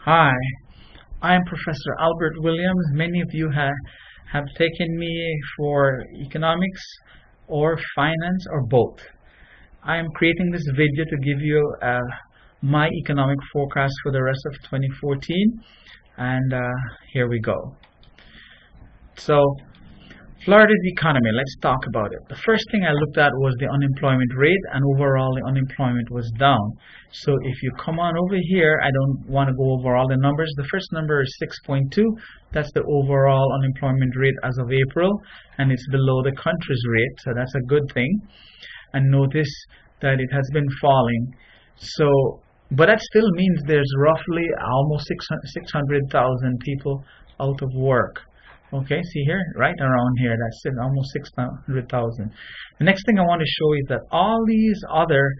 Hi, I am Professor Albert Williams. Many of you have taken me for economics or finance or both. I am creating this video to give you my economic forecast for the rest of 2014, and here we go. So, Florida's economy, let's talk about it. The first thing I looked at was the unemployment rate, and overall the unemployment was down. So if you come on over here, I don't want to go over all the numbers. The first number is 6.2. That's the overall unemployment rate as of April, and it's below the country's rate, so that's a good thing. And notice that it has been falling. So, but that still means there's roughly almost 600,000 people out of work. Okay, see here, right around here, that's almost 600,000. The next thing I want to show is that all these other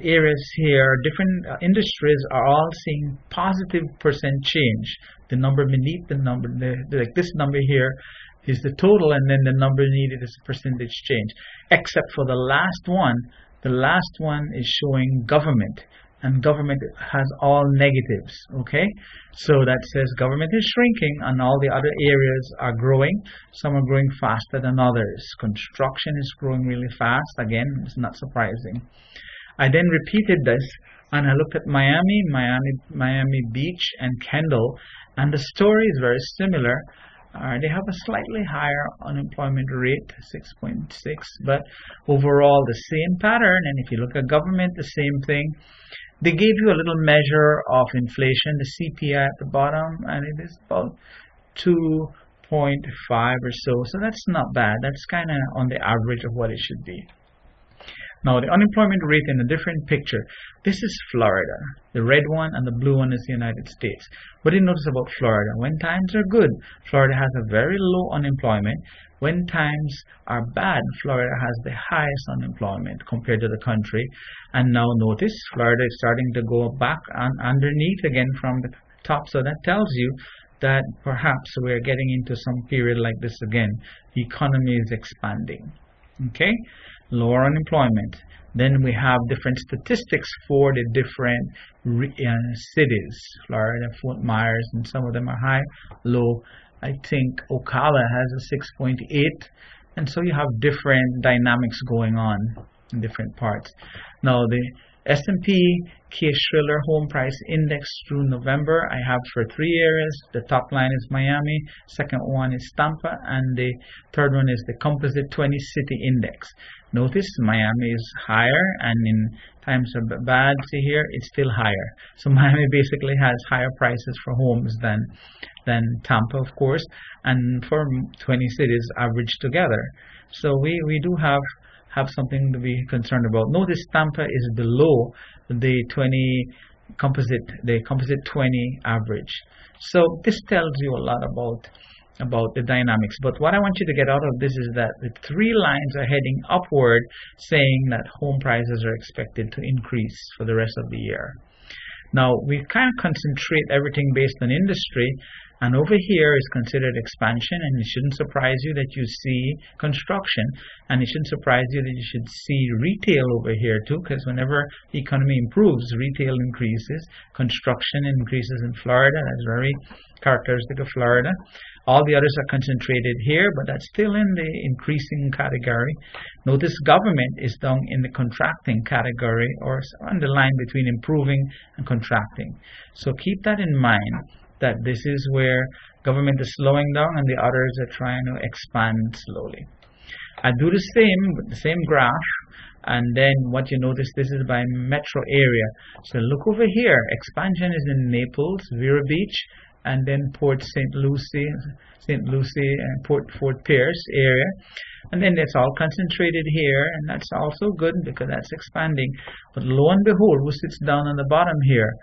areas here, different industries, are all seeing positive percent change. The number beneath the number, like this number here, is the total, and then the number needed is percentage change. Except for the last one. The last one is showing government. And government has all negatives, okay? So that says government is shrinking and all the other areas are growing. Some are growing faster than others. Construction is growing really fast. Again, it's not surprising. I then repeated this and I looked at Miami Beach and Kendall, and the story is very similar. They have a slightly higher unemployment rate, 6.6, but overall the same pattern. And if you look at government, the same thing. They gave you a little measure of inflation, the CPI at the bottom, and it is about 2.5 or so. So that's not bad. That's kind of on the average of what it should be. Now, the unemployment rate in a different picture. This is Florida. The red one and the blue one is the United States. What do you notice about Florida? When times are good, Florida has a very low unemployment. When times are bad, Florida has the highest unemployment compared to the country. And now notice, Florida is starting to go back underneath again from the top. So that tells you that perhaps we're getting into some period like this again. The economy is expanding. Okay, lower unemployment. Then we have different statistics for the different cities. Florida, Fort Myers, and some of them are high, low. I think Ocala has a 6.8, and so you have different dynamics going on in different parts. Now the S&P Case-Shiller Home Price Index through November, I have for 3 areas. The top line is Miami, second one is Tampa, and the third one is the Composite 20 City Index. Notice Miami is higher, and in times of bad, see here, it's still higher. So Miami basically has higher prices for homes than Tampa, of course, and for 20 cities averaged together. So we do have something to be concerned about. Notice Tampa is below the composite 20 average. So this tells you a lot about the dynamics. But what I want you to get out of this is that the 3 lines are heading upward, saying that home prices are expected to increase for the rest of the year. Now we kind of concentrate everything based on industry, and over here is considered expansion, and it shouldn't surprise you that you see construction, and it shouldn't surprise you that you should see retail over here too, because whenever the economy improves, retail increases, construction increases in Florida. That's very characteristic of Florida. All the others are concentrated here, but that's still in the increasing category. Notice government is down in the contracting category, or on the line between improving and contracting. So keep that in mind, that this is where government is slowing down and the others are trying to expand slowly. I do the same with the same graph, and then what you notice, this is by metro area. So look over here, expansion is in Naples, Vero Beach, and then Port St. Lucie and Fort Pierce area. And then it's all concentrated here, and that's also good because that's expanding. But lo and behold, who sits down on the bottom here?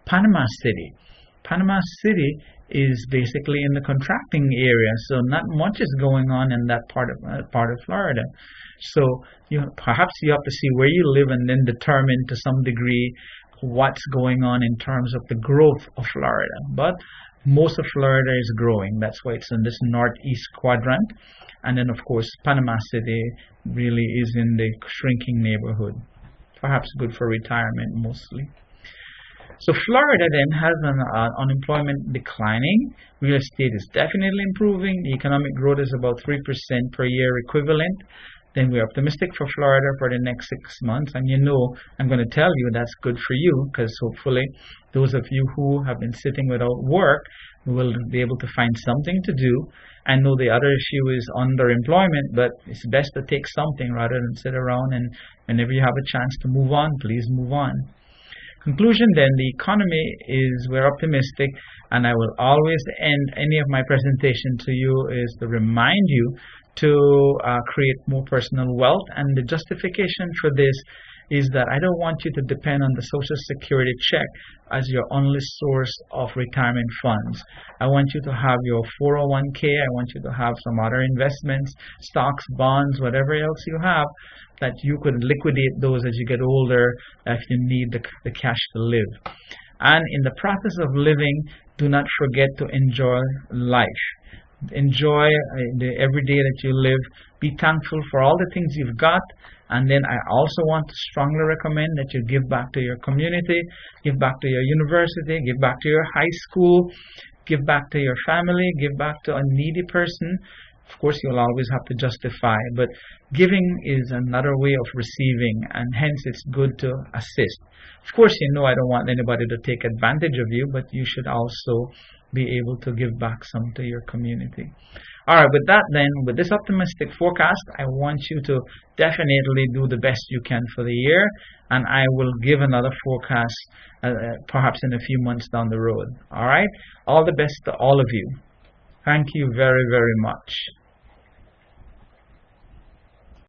Panama City. Panama City is basically in the contracting area, so not much is going on in that part of Florida. So perhaps you have to see where you live and then determine to some degree what's going on in terms of the growth of Florida. But most of Florida is growing. That's why it's in this northeast quadrant. And then, of course, Panama City really is in the shrinking neighborhood. Perhaps good for retirement mostly. So Florida then has an unemployment declining. Real estate is definitely improving. The economic growth is about 3% per year equivalent. Then we're optimistic for Florida for the next 6 months. And I'm going to tell you that's good for you, because hopefully those of you who have been sitting without work will be able to find something to do. I know the other issue is underemployment, but it's best to take something rather than sit around, and whenever you have a chance to move on, please move on. Conclusion then, the economy we're optimistic, and I will always end any of my presentation to you is to remind you to create more personal wealth. And the justification for this is that I don't want you to depend on the Social Security check as your only source of retirement funds. I want you to have your 401k. I want you to have some other investments, stocks, bonds, whatever else you have, that you could liquidate those as you get older if you need the cash to live. And in the process of living, do not forget to enjoy life. Enjoy the every day that you live. Be thankful for all the things you've got. And then I also want to strongly recommend that you give back to your community, give back to your university, give back to your high school, give back to your family, give back to a needy person. Of course, you'll always have to justify, but giving is another way of receiving, and hence it's good to assist. Of course, I don't want anybody to take advantage of you, but you should also be able to give back some to your community. All right, with that then, with this optimistic forecast, I want you to definitely do the best you can for the year, and I will give another forecast perhaps in a few months down the road. All right, all the best to all of you. Thank you very, very much.